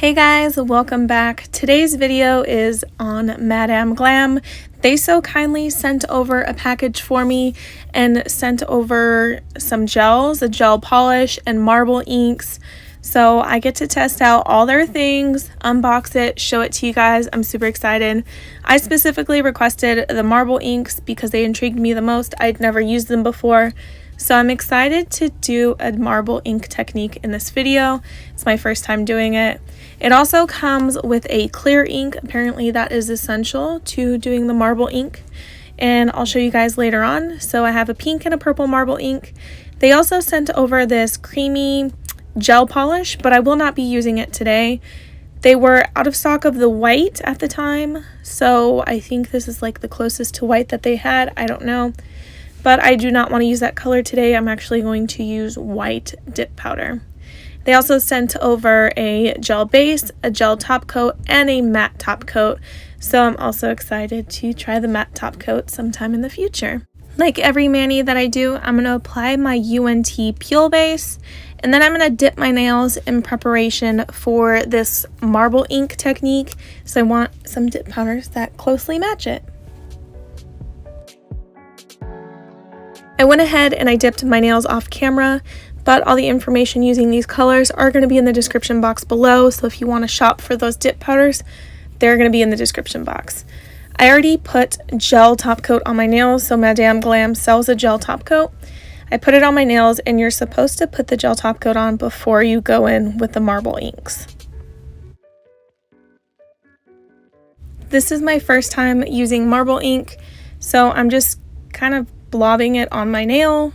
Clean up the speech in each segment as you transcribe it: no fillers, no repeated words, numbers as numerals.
Hey guys, welcome back. Today's video is on Madame Glam. They so kindly sent over a package for me and sent over some gels, a gel polish, and marble inks. So I get to test out all their things, unbox it, show it to you guys. I'm super excited. I specifically requested the marble inks because they intrigued me the most. I'd never used them before. So I'm excited to do a marble ink technique in this video. It's my first time doing it. It also comes with a clear ink. Apparently that is essential to doing the marble ink, and I'll show you guys later on. So I have a pink and a purple marble ink. They also sent over this creamy gel polish, but I will not be using it today. They were out of stock of the white at the time, so I think this is like the closest to white that they had. I don't know. But I do not want to use that color today. I'm actually going to use white dip powder. They also sent over a gel base, a gel top coat, and a matte top coat. So I'm also excited to try the matte top coat sometime in the future. Like every mani that I do, I'm going to apply my UNT peel base, and then I'm going to dip my nails in preparation for this marble ink technique. So I want some dip powders that closely match it. I went ahead and I dipped my nails off camera, but all the information using these colors are going to be in the description box below, so if you want to shop for those dip powders, they're going to be in the description box. I already put gel top coat on my nails, so Madame Glam sells a gel top coat. I put it on my nails, and you're supposed to put the gel top coat on before you go in with the marble inks. This is my first time using marble ink, so I'm just kind of blobbing it on my nail.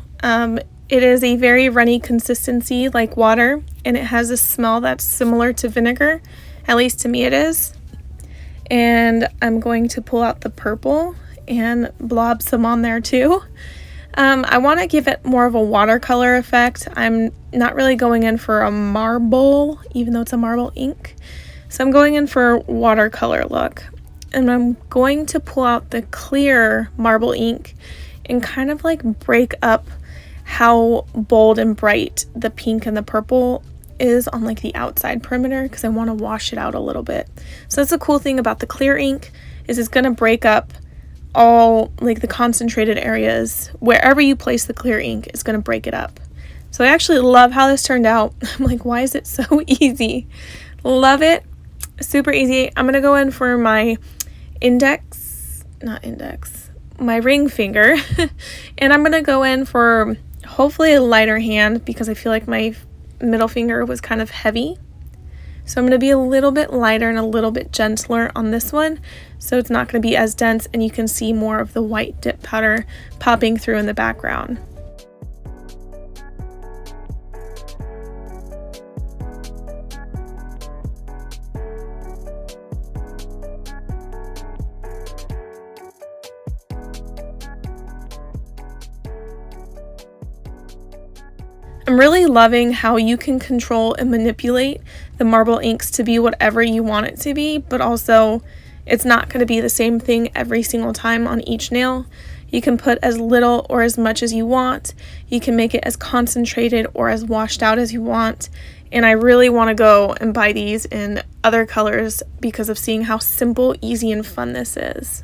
It is a very runny consistency like water, and it has a smell that's similar to vinegar, at least to me it is. And I'm going to pull out the purple and blob some on there too. I want to give it more of a watercolor effect. I'm not really going in for a marble, even though it's a marble ink. So I'm going in for a watercolor look. And I'm going to pull out the clear marble ink and kind of like break up how bold and bright the pink and the purple is on like the outside perimeter, because I want to wash it out a little bit. So that's the cool thing about the clear ink, is it's going to break up all like the concentrated areas. Wherever you place the clear ink, it's going to break it up. So I actually love how this turned out. I'm like, why is it so easy? Love it. Super easy. I'm going to go in for my my ring finger, and I'm gonna go in for hopefully a lighter hand because I feel like my middle finger was kind of heavy. So I'm gonna be a little bit lighter and a little bit gentler on this one, so it's not gonna be as dense, and you can see more of the white dip powder popping through in the background. I'm really loving how you can control and manipulate the marble inks to be whatever you want it to be, but also it's not going to be the same thing every single time on each nail. You can put as little or as much as you want. You can make it as concentrated or as washed out as you want. And I really want to go and buy these in other colors because of seeing how simple, easy, and fun this is.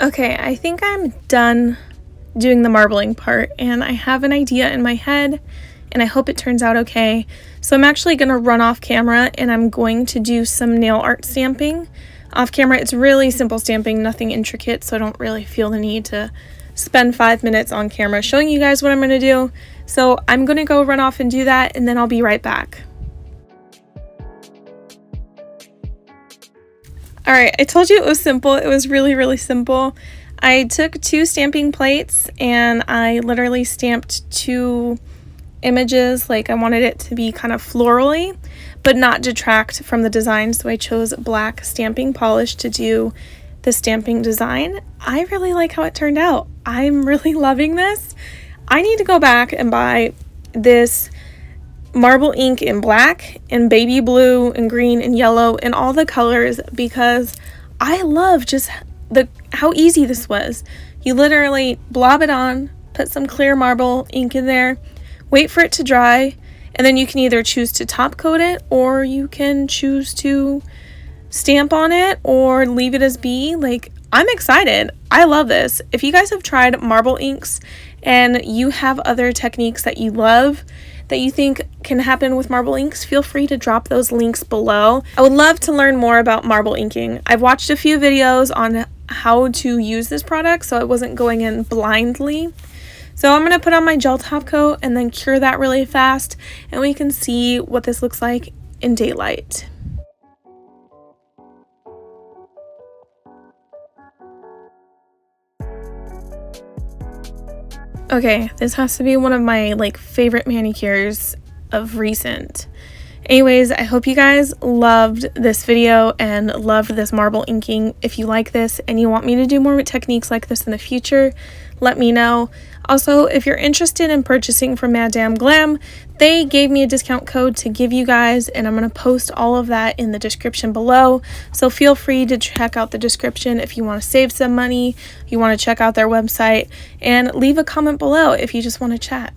Okay, I think I'm done doing the marbling part, and I have an idea in my head, and I hope it turns out okay. So I'm actually going to run off camera, and I'm going to do some nail art stamping. Off camera, it's really simple stamping, nothing intricate, so I don't really feel the need to spend 5 minutes on camera showing you guys what I'm going to do. So I'm going to go run off and do that, and then I'll be right back. Alright, I told you it was simple. It was really, really simple. I took 2 stamping plates and I literally stamped 2 images. Like I wanted it to be kind of florally, but not detract from the design. So I chose black stamping polish to do the stamping design. I really like how it turned out. I'm really loving this. I need to go back and buy this marble ink in black and baby blue and green and yellow and all the colors because I love just how easy this was. You literally blob it on, put some clear marble ink in there, wait for it to dry, and then you can either choose to top coat it or you can choose to stamp on it or leave it as be. Like, I'm excited. I love this. If you guys have tried marble inks and you have other techniques that you love that you think can happen with marble inks, feel free to drop those links below. I would love to learn more about marble inking. I've watched a few videos on how to use this product, so I wasn't going in blindly. So I'm going to put on my gel top coat and then cure that really fast, and we can see what this looks like in daylight. Okay, this has to be one of my favorite manicures of recent. Anyways, I hope you guys loved this video and loved this marble inking. If you like this and you want me to do more techniques like this in the future, let me know. Also, if you're interested in purchasing from Madame Glam, they gave me a discount code to give you guys, and I'm going to post all of that in the description below. So feel free to check out the description if you want to save some money, you want to check out their website, and leave a comment below if you just want to chat.